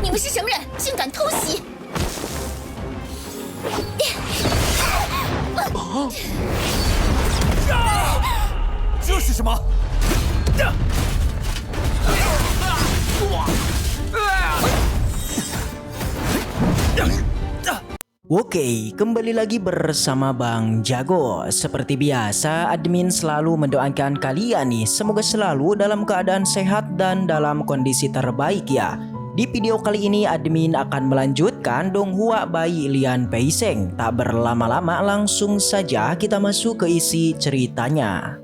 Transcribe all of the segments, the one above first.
你们是什么人，竟敢偷袭？这是什么？ Oke, kembali lagi bersama Bang Jago. Seperti biasa, admin selalu mendoakan kalian nih, semoga selalu dalam keadaan sehat dan dalam kondisi terbaik ya. Di video kali ini admin akan melanjutkan Donghua by Lian Peiseng. Tak berlama-lama, langsung saja kita masuk ke isi ceritanya.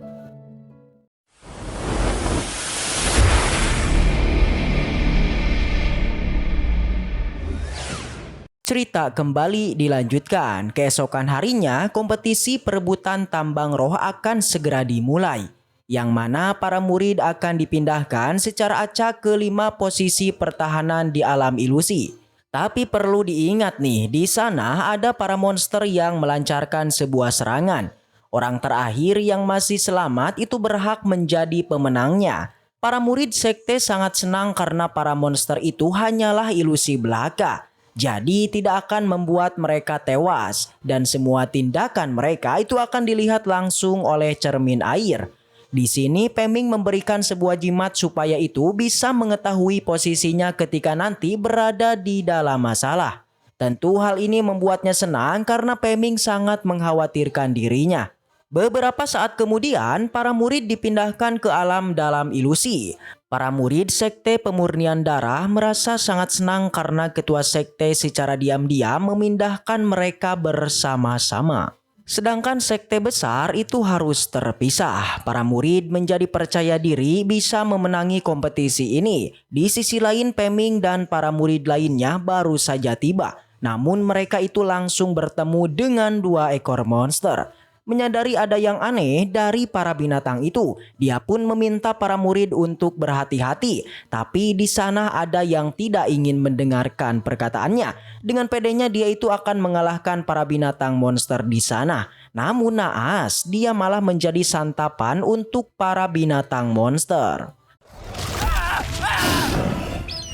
Cerita kembali dilanjutkan. Keesokan harinya, kompetisi perebutan tambang roh akan segera dimulai, yang mana para murid akan dipindahkan secara acak ke 5 posisi pertahanan di alam ilusi. Tapi perlu diingat nih, di sana ada para monster yang melancarkan sebuah serangan. Orang terakhir yang masih selamat itu berhak menjadi pemenangnya. Para murid sekte sangat senang karena para monster itu hanyalah ilusi belaka. Jadi tidak akan membuat mereka tewas, dan semua tindakan mereka itu akan dilihat langsung oleh cermin air. Di sini Peming memberikan sebuah jimat supaya itu bisa mengetahui posisinya ketika nanti berada di dalam masalah. Tentu hal ini membuatnya senang karena Peming sangat mengkhawatirkan dirinya. Beberapa saat kemudian, para murid dipindahkan ke alam dalam ilusi. Para murid sekte pemurnian darah merasa sangat senang karena ketua sekte secara diam-diam memindahkan mereka bersama-sama. Sedangkan sekte besar itu harus terpisah. Para murid menjadi percaya diri bisa memenangi kompetisi ini. Di sisi lain, Peming dan para murid lainnya baru saja tiba. Namun mereka itu langsung bertemu dengan 2 ekor monster. Menyadari ada yang aneh dari para binatang itu, dia pun meminta para murid untuk berhati-hati. Tapi di sana ada yang tidak ingin mendengarkan perkataannya. Dengan pedenya dia itu akan mengalahkan para binatang monster di sana. Namun naas, dia malah menjadi santapan untuk para binatang monster.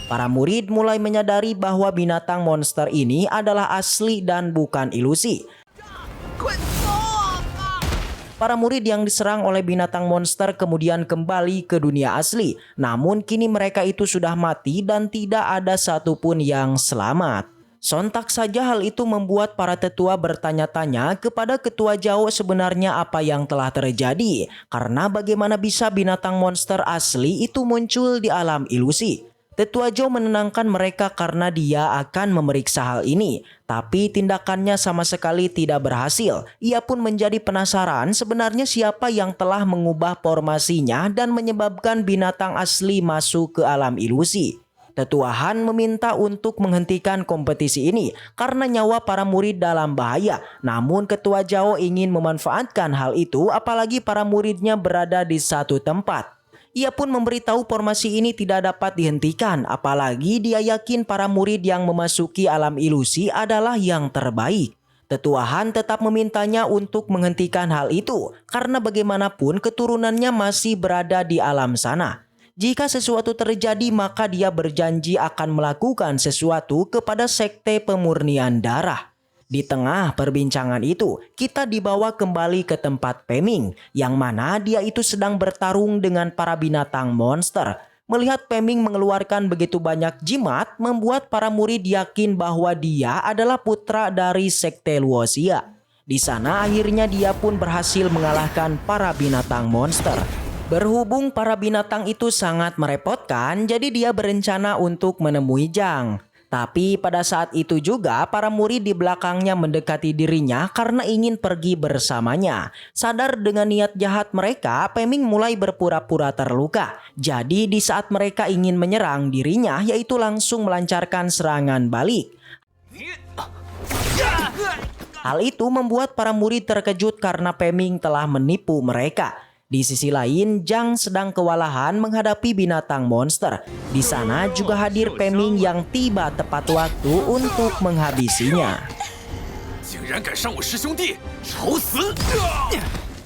Para murid mulai menyadari bahwa binatang monster ini adalah asli dan bukan ilusi. Para murid yang diserang oleh binatang monster kemudian kembali ke dunia asli. Namun kini mereka itu sudah mati dan tidak ada satupun yang selamat. Sontak saja hal itu membuat para tetua bertanya-tanya kepada ketua Jao sebenarnya apa yang telah terjadi. Karena bagaimana bisa binatang monster asli itu muncul di alam ilusi. Tetua Zhou menenangkan mereka karena dia akan memeriksa hal ini. Tapi tindakannya sama sekali tidak berhasil. Ia pun menjadi penasaran sebenarnya siapa yang telah mengubah formasinya dan menyebabkan binatang asli masuk ke alam ilusi. Tetua Han meminta untuk menghentikan kompetisi ini karena nyawa para murid dalam bahaya. Namun ketua Zhou ingin memanfaatkan hal itu apalagi para muridnya berada di satu tempat. Ia pun memberitahu formasi ini tidak dapat dihentikan, apalagi dia yakin para murid yang memasuki alam ilusi adalah yang terbaik. Tetua Han tetap memintanya untuk menghentikan hal itu, karena bagaimanapun keturunannya masih berada di alam sana. Jika sesuatu terjadi maka dia berjanji akan melakukan sesuatu kepada sekte pemurnian darah. Di tengah perbincangan itu, kita dibawa kembali ke tempat Peming, yang mana dia itu sedang bertarung dengan para binatang monster. Melihat Peming mengeluarkan begitu banyak jimat, membuat para murid yakin bahwa dia adalah putra dari sekte Luoxia. Di sana akhirnya dia pun berhasil mengalahkan para binatang monster. Berhubung para binatang itu sangat merepotkan, jadi dia berencana untuk menemui Zhang. Tapi pada saat itu juga para murid di belakangnya mendekati dirinya karena ingin pergi bersamanya. Sadar dengan niat jahat mereka, Peming mulai berpura-pura terluka. Jadi di saat mereka ingin menyerang dirinya, yaitu langsung melancarkan serangan balik. Hal itu membuat para murid terkejut karena Peming telah menipu mereka. Di sisi lain, Zhang sedang kewalahan menghadapi binatang monster. Di sana juga hadir Peming yang tiba tepat waktu untuk menghabisinya.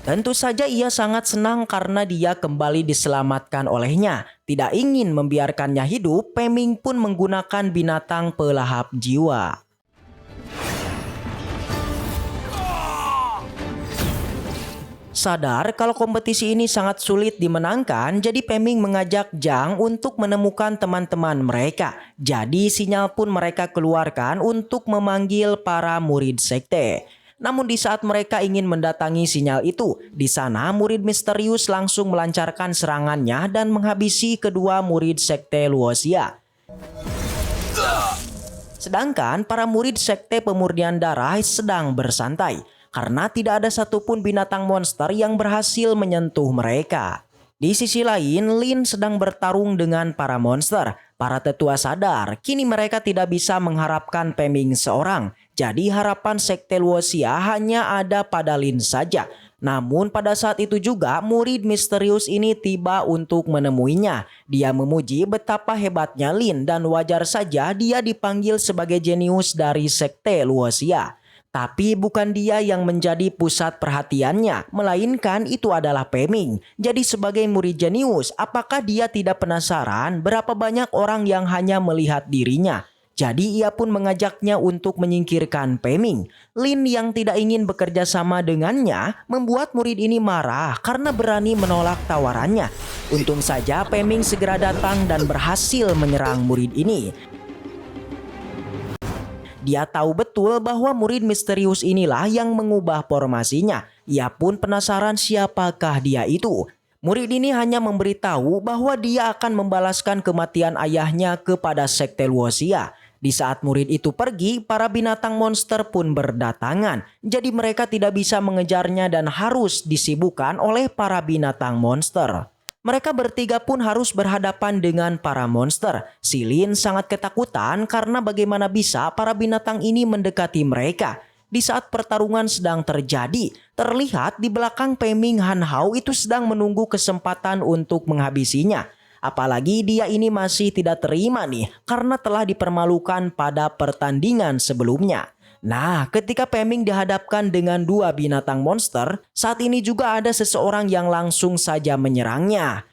Tentu saja ia sangat senang karena dia kembali diselamatkan olehnya. Tidak ingin membiarkannya hidup, Peming pun menggunakan binatang pelahap jiwa. Sadar kalau kompetisi ini sangat sulit dimenangkan, jadi Peming mengajak Zhang untuk menemukan teman-teman mereka. Jadi sinyal pun mereka keluarkan untuk memanggil para murid sekte. Namun di saat mereka ingin mendatangi sinyal itu, di sana murid misterius langsung melancarkan serangannya dan menghabisi kedua murid sekte Luoxia. Sedangkan para murid sekte pemurnian darah sedang bersantai karena tidak ada satupun binatang monster yang berhasil menyentuh mereka. Di sisi lain, Lin sedang bertarung dengan para monster. Para tetua sadar, kini mereka tidak bisa mengharapkan Peming seorang. Jadi harapan sekte Luoxia hanya ada pada Lin saja. Namun pada saat itu juga murid misterius ini tiba untuk menemuinya. Dia memuji betapa hebatnya Lin dan wajar saja dia dipanggil sebagai jenius dari sekte Luoxia. Tapi bukan dia yang menjadi pusat perhatiannya, melainkan itu adalah Peming. Jadi sebagai murid jenius, apakah dia tidak penasaran berapa banyak orang yang hanya melihat dirinya? Jadi ia pun mengajaknya untuk menyingkirkan Peming. Lin yang tidak ingin bekerja sama dengannya membuat murid ini marah karena berani menolak tawarannya. Untung saja Peming segera datang dan berhasil menyerang murid ini. Dia tahu betul bahwa murid misterius inilah yang mengubah formasinya. Ia pun penasaran siapakah dia itu. Murid ini hanya memberitahu bahwa dia akan membalaskan kematian ayahnya kepada sekte Luoxia. Di saat murid itu pergi, para binatang monster pun berdatangan. Jadi mereka tidak bisa mengejarnya dan harus disibukkan oleh para binatang monster. Mereka bertiga pun harus berhadapan dengan para monster. Si Lin sangat ketakutan karena bagaimana bisa para binatang ini mendekati mereka. Di saat pertarungan sedang terjadi, terlihat di belakang Peming Han Hao itu sedang menunggu kesempatan untuk menghabisinya. Apalagi dia ini masih tidak terima nih karena telah dipermalukan pada pertandingan sebelumnya. Nah, ketika Peming dihadapkan dengan dua binatang monster, saat ini juga ada seseorang yang langsung saja menyerangnya.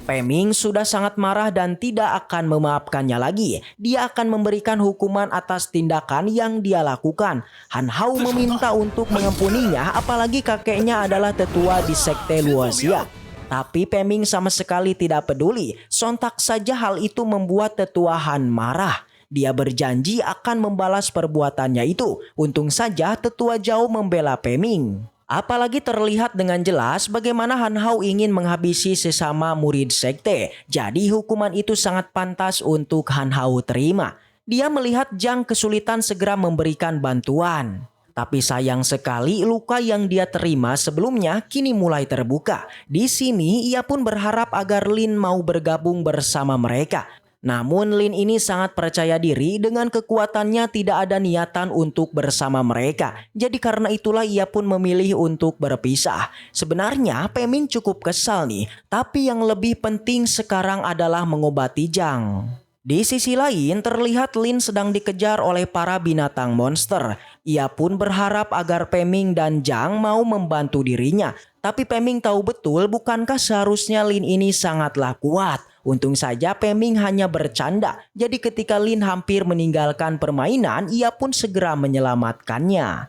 Peming sudah sangat marah dan tidak akan memaafkannya lagi. Dia akan memberikan hukuman atas tindakan yang dia lakukan. Han Hao meminta untuk mengampuninya, apalagi kakeknya adalah tetua di sekte Luoxia. Tapi Peming sama sekali tidak peduli. Sontak saja hal itu membuat tetua Han marah. Dia berjanji akan membalas perbuatannya itu. Untung saja tetua Zhao membela Peming. Apalagi terlihat dengan jelas bagaimana Han Hao ingin menghabisi sesama murid sekte. Jadi hukuman itu sangat pantas untuk Han Hao terima. Dia melihat Zhang kesulitan segera memberikan bantuan. Tapi sayang sekali luka yang dia terima sebelumnya kini mulai terbuka. Di sini ia pun berharap agar Lin mau bergabung bersama mereka. Namun Lin ini sangat percaya diri dengan kekuatannya tidak ada niatan untuk bersama mereka. Jadi karena itulah ia pun memilih untuk berpisah. Sebenarnya Peming cukup kesal nih. Tapi yang lebih penting sekarang adalah mengobati Zhang. Di sisi lain terlihat Lin sedang dikejar oleh para binatang monster. Ia pun berharap agar Peming dan Zhang mau membantu dirinya. Tapi Peming tahu betul bukankah seharusnya Lin ini sangatlah kuat. Untung saja Peming hanya bercanda. Jadi ketika Lin hampir meninggalkan permainan, ia pun segera menyelamatkannya.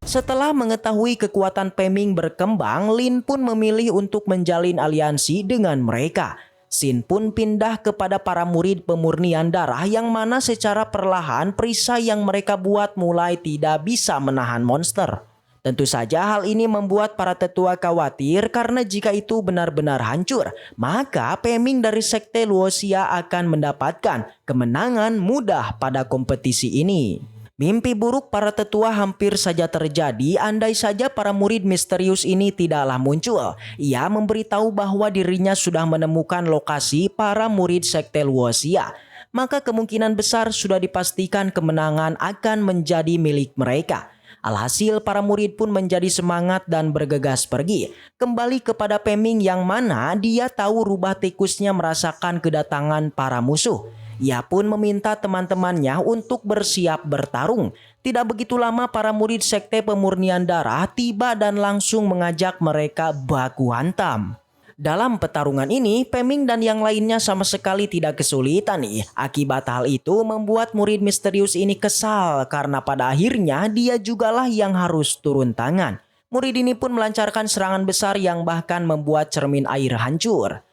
Setelah mengetahui kekuatan Peming berkembang, Lin pun memilih untuk menjalin aliansi dengan mereka. Xin pun pindah kepada para murid pemurnian darah yang mana secara perlahan perisai yang mereka buat mulai tidak bisa menahan monster. Tentu saja hal ini membuat para tetua khawatir karena jika itu benar-benar hancur, maka Peming dari sekte Luoxia akan mendapatkan kemenangan mudah pada kompetisi ini. Mimpi buruk para tetua hampir saja terjadi andai saja para murid misterius ini tidaklah muncul. Ia memberitahu bahwa dirinya sudah menemukan lokasi para murid sekte Luoxia. Maka kemungkinan besar sudah dipastikan kemenangan akan menjadi milik mereka. Alhasil para murid pun menjadi semangat dan bergegas pergi. Kembali kepada Peming yang mana dia tahu rubah tikusnya merasakan kedatangan para musuh. Ia pun meminta teman-temannya untuk bersiap bertarung. Tidak begitu lama para murid sekte pemurnian darah tiba dan langsung mengajak mereka baku hantam. Dalam pertarungan ini, Peming dan yang lainnya sama sekali tidak kesulitan nih. Akibat hal itu membuat murid misterius ini kesal karena pada akhirnya dia jugalah yang harus turun tangan. Murid ini pun melancarkan serangan besar yang bahkan membuat cermin air hancur.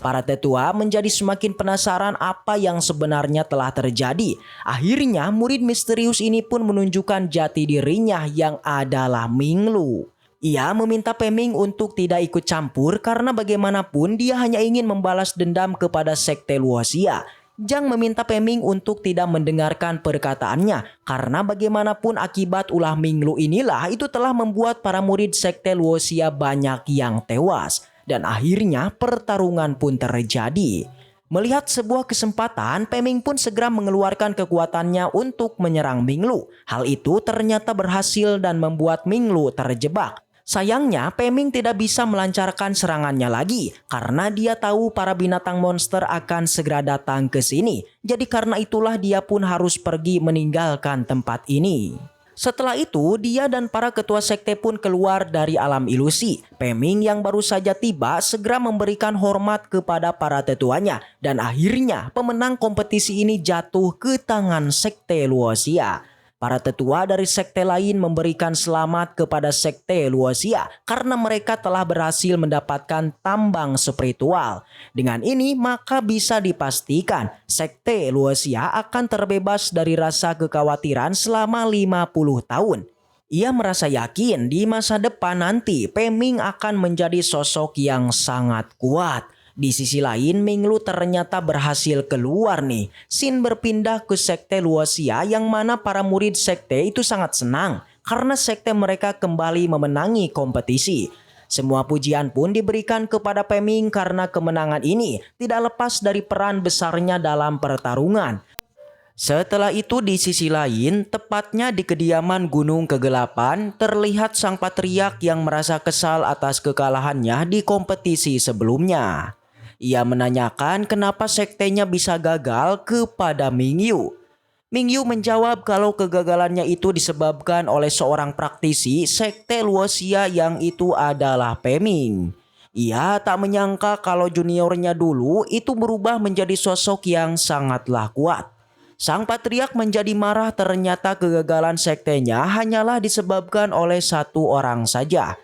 Para tetua menjadi semakin penasaran apa yang sebenarnya telah terjadi. Akhirnya murid misterius ini pun menunjukkan jati dirinya yang adalah Minglu. Ia meminta Peming untuk tidak ikut campur karena bagaimanapun dia hanya ingin membalas dendam kepada sekte Luoxia. Zhang meminta Peming untuk tidak mendengarkan perkataannya karena bagaimanapun akibat ulah Minglu inilah itu telah membuat para murid sekte Luoxia banyak yang tewas. Dan akhirnya pertarungan pun terjadi. Melihat sebuah kesempatan, Peming pun segera mengeluarkan kekuatannya untuk menyerang Minglu. Hal itu ternyata berhasil dan membuat Minglu terjebak. Sayangnya, Peming tidak bisa melancarkan serangannya lagi karena dia tahu para binatang monster akan segera datang ke sini. Jadi karena itulah dia pun harus pergi meninggalkan tempat ini. Setelah itu, dia dan para ketua sekte pun keluar dari alam ilusi. Peming yang baru saja tiba segera memberikan hormat kepada para tetuanya. Dan akhirnya pemenang kompetisi ini jatuh ke tangan sekte Luoxia. Para tetua dari sekte lain memberikan selamat kepada sekte Luoxia karena mereka telah berhasil mendapatkan tambang spiritual. Dengan ini maka bisa dipastikan sekte Luoxia akan terbebas dari rasa kekhawatiran selama 50 tahun. Ia merasa yakin di masa depan nanti Peming akan menjadi sosok yang sangat kuat. Di sisi lain, Minglu ternyata berhasil keluar nih. Xin berpindah ke sekte Luoxia yang mana para murid sekte itu sangat senang karena sekte mereka kembali memenangi kompetisi. Semua pujian pun diberikan kepada Peming karena kemenangan ini tidak lepas dari peran besarnya dalam pertarungan. Setelah itu di sisi lain, tepatnya di kediaman Gunung Kegelapan, terlihat sang patriark yang merasa kesal atas kekalahannya di kompetisi sebelumnya. Ia menanyakan kenapa sektenya bisa gagal kepada Mingyu. Mingyu menjawab kalau kegagalannya itu disebabkan oleh seorang praktisi sekte Luoxia yang itu adalah Peming. Ia tak menyangka kalau juniornya dulu itu berubah menjadi sosok yang sangatlah kuat. Sang patriark menjadi marah ternyata kegagalan sektenya hanyalah disebabkan oleh satu orang saja.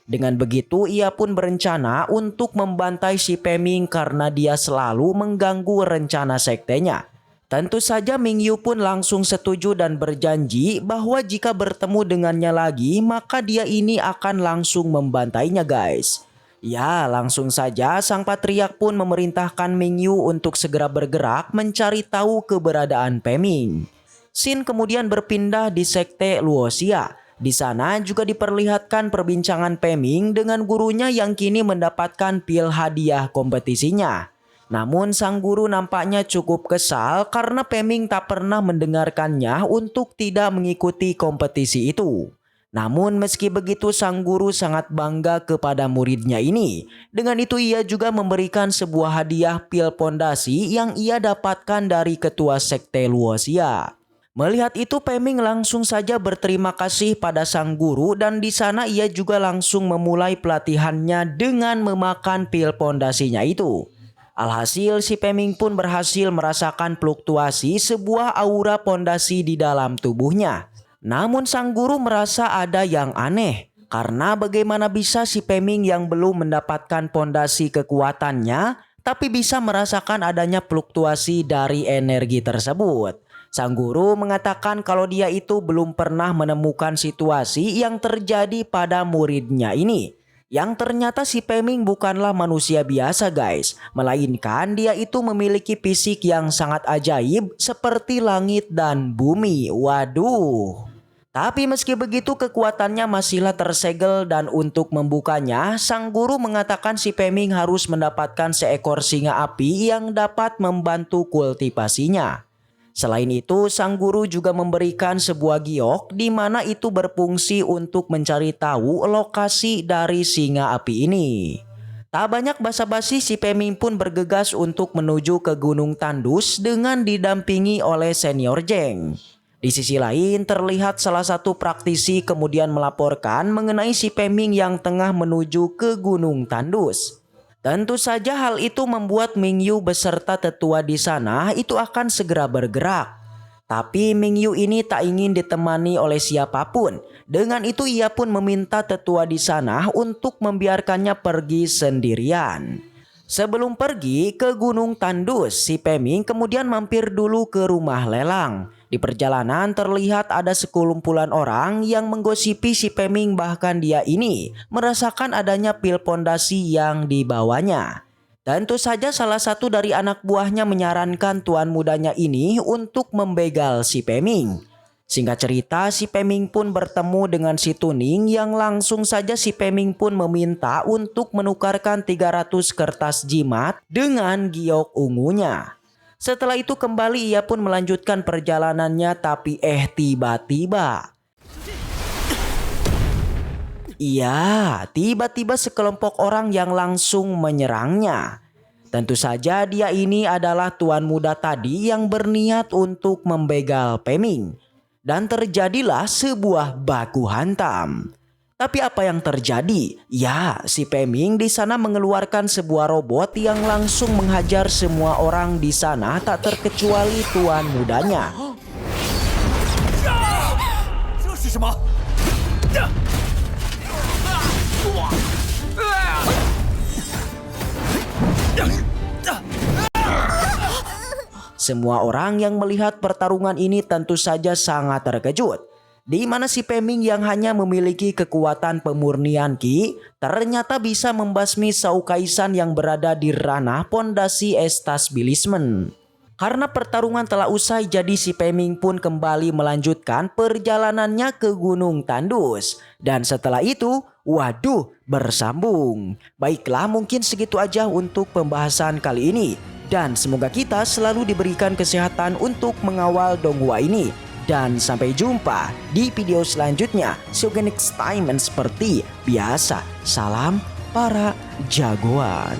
Dengan begitu ia pun berencana untuk membantai si Peming karena dia selalu mengganggu rencana sektenya. Tentu saja Mingyu pun langsung setuju dan berjanji bahwa jika bertemu dengannya lagi maka dia ini akan langsung membantainya guys. Ya, langsung saja sang patriark pun memerintahkan Mingyu untuk segera bergerak mencari tahu keberadaan Peming. Xin kemudian berpindah di sekte Luoxia. Di sana juga diperlihatkan perbincangan Peming dengan gurunya yang kini mendapatkan pil hadiah kompetisinya. Namun sang guru nampaknya cukup kesal karena Peming tak pernah mendengarkannya untuk tidak mengikuti kompetisi itu. Namun meski begitu sang guru sangat bangga kepada muridnya ini. Dengan itu ia juga memberikan sebuah hadiah pil pondasi yang ia dapatkan dari ketua sekte Luoxia. Melihat itu Peming langsung saja berterima kasih pada sang guru dan di sana ia juga langsung memulai pelatihannya dengan memakan pil pondasinya itu. Alhasil si Peming pun berhasil merasakan fluktuasi sebuah aura pondasi di dalam tubuhnya. Namun sang guru merasa ada yang aneh karena bagaimana bisa si Peming yang belum mendapatkan pondasi kekuatannya tapi bisa merasakan adanya fluktuasi dari energi tersebut. Sang guru mengatakan kalau dia itu belum pernah menemukan situasi yang terjadi pada muridnya ini. Yang ternyata si Peming bukanlah manusia biasa guys. Melainkan dia itu memiliki fisik yang sangat ajaib seperti langit dan bumi. Waduh. Tapi meski begitu kekuatannya masihlah tersegel dan untuk membukanya sang guru mengatakan si Peming harus mendapatkan seekor singa api yang dapat membantu kultivasinya. Selain itu, sang guru juga memberikan sebuah giok di mana itu berfungsi untuk mencari tahu lokasi dari singa api ini. Tak banyak basa-basi, si Peming pun bergegas untuk menuju ke Gunung Tandus dengan didampingi oleh senior Zheng. Di sisi lain terlihat salah satu praktisi kemudian melaporkan mengenai si Peming yang tengah menuju ke Gunung Tandus. Tentu saja hal itu membuat Mingyu beserta tetua di sana itu akan segera bergerak. Tapi Mingyu ini tak ingin ditemani oleh siapapun. Dengan itu ia pun meminta tetua di sana untuk membiarkannya pergi sendirian. Sebelum pergi ke Gunung Tandus, si Peming kemudian mampir dulu ke rumah lelang. Di perjalanan terlihat ada sekumpulan orang yang menggosipi si Peming, bahkan dia ini merasakan adanya pil pondasi yang dibawanya. Tentu saja salah satu dari anak buahnya menyarankan tuan mudanya ini untuk membegal si Peming. Singkat cerita, si Peming pun bertemu dengan si Tuning yang langsung saja si Peming pun meminta untuk menukarkan 300 kertas jimat dengan giok ungunya. Setelah itu kembali ia pun melanjutkan perjalanannya, tapi tiba-tiba tiba-tiba sekelompok orang yang langsung menyerangnya. Tentu saja dia ini adalah tuan muda tadi yang berniat untuk membegal Peming. Dan terjadilah sebuah baku hantam. Tapi apa yang terjadi? Ya, si Peming di sana mengeluarkan sebuah robot yang langsung menghajar semua orang di sana tak terkecuali tuan mudanya. 这是什么？ Semua orang yang melihat pertarungan ini tentu saja sangat terkejut. Di mana si Peming yang hanya memiliki kekuatan pemurnian Qi ternyata bisa membasmi Shao Kaisan yang berada di ranah pondasi Establishment. Karena pertarungan telah usai, jadi si Peming pun kembali melanjutkan perjalanannya ke Gunung Tandus. Dan setelah itu, waduh, bersambung. Baiklah, mungkin segitu aja untuk pembahasan kali ini. Dan semoga kita selalu diberikan kesehatan untuk mengawal Donghua ini. Dan sampai jumpa di video selanjutnya. See you next time, and seperti biasa, salam para jagoan.